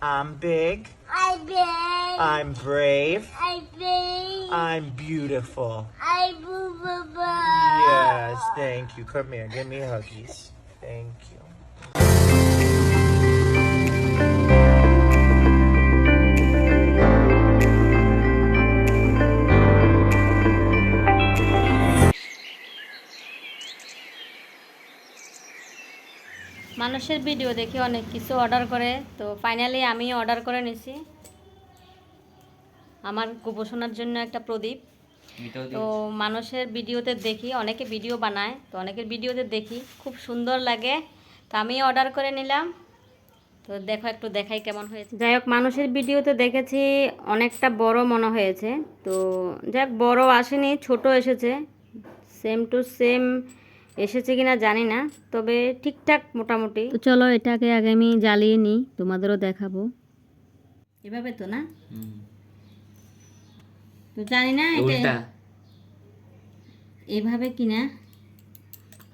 I'm big. I'm big. I'm brave. I'm big. I'm beautiful. I'm beautiful. Yes, thank you. Come here, give me huggies. Thank you. মানুষের video দেখে অনেক কিছু order করে, তো finally আমি order করে নিয়েছি আমার গোপোষণার জন্য একটা প্রদীপ। তো মানুষের ভিডিওতে দেখি, অনেকে ভিডিও বানায়, তো অনেকের ভিডিওতে দেখি খুব সুন্দর লাগে, তো আমি অর্ডার করে নিলাম। তো দেখো, একটু দেখাই কেমন হয়েছে। যাই হোক, মানুষের ভিডিওতে দেখেছি অনেকটা বড় মনে হয়েছে, তো যাক বড় আসেনি, ছোট এসেছে। সেম টু সেম এসেছে কিনা জানি না, তবে ঠিকঠাক মোটামুটি। তো চলো এটাকে আগে আমি জ্বালিয়ে নিই, তোমাদেরও দেখাবো। এভাবে তো না, তো জানি না এটা এভাবে কিনা।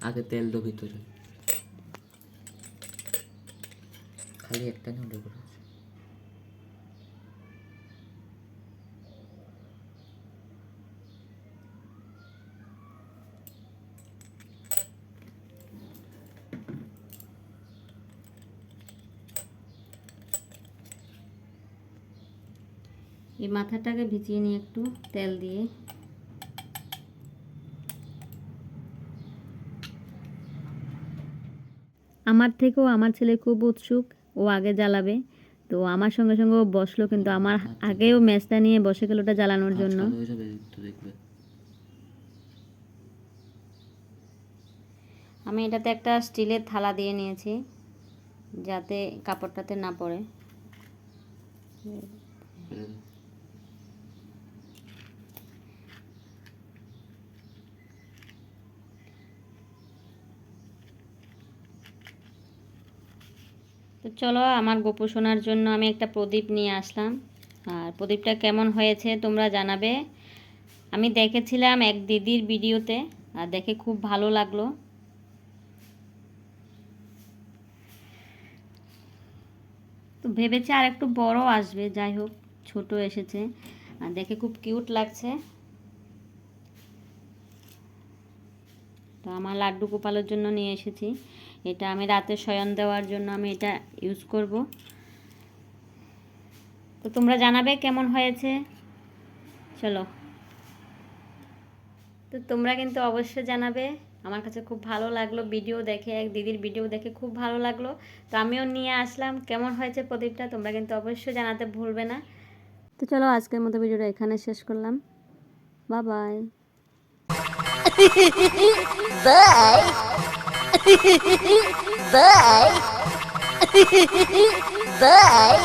আগে তেল দো ভিতরে, খালি একটা নোডে করে। এই মাথাটাকে ভিজিয়ে নিই একটু তেল দিয়ে। আমার থেকেও আমার ছেলে খুব উৎসুক, ও আগে জ্বালাবে, তো আমার সঙ্গে সঙ্গে ও বসলো, কিন্তু আমার আগেও ম্যাচটা নিয়ে বসে গেল ওটা জ্বালানোর জন্য। আমি এটাতে একটা স্টিলের থালা দিয়ে নিয়েছি যাতে কাপড়টাতে না পড়ে। তো চলো, আমার গোপোষণার জন্য আমি একটা প্রদীপ নিয়ে আসলাম, আর প্রদীপটা কেমন হয়েছে তোমরা জানাবে। আমি দেখেছিলাম এক দিদির ভিডিওতে, আর দেখে খুব ভালো লাগলো। তো ভেবেছি আর একটু বড় আসবে, যাই হোক ছোট এসেছে, আর দেখে খুব কিউট লাগছে। তো আমার লাড্ডু গোপালের জন্য নিয়ে এসেছি এটা। আমি রাতে শয়ন দেওয়ার জন্য আমি এটা ইউজ করব। তো তোমরা জানাবে কেমন হয়েছে। চলো, তো তোমরা কিন্তু অবশ্যই জানাবে। আমার কাছে খুব ভালো লাগলো ভিডিও দেখে, এক দিদির ভিডিও দেখে খুব ভালো লাগলো, তো আমিও নিয়ে আসলাম। কেমন হয়েছে প্রদীপটা তোমরা কিন্তু অবশ্যই জানাতে ভুলবে না। তো চলো, আজকের মতো ভিডিওটা এখানে শেষ করলাম। Bye bye. Bye. Bye. Bye.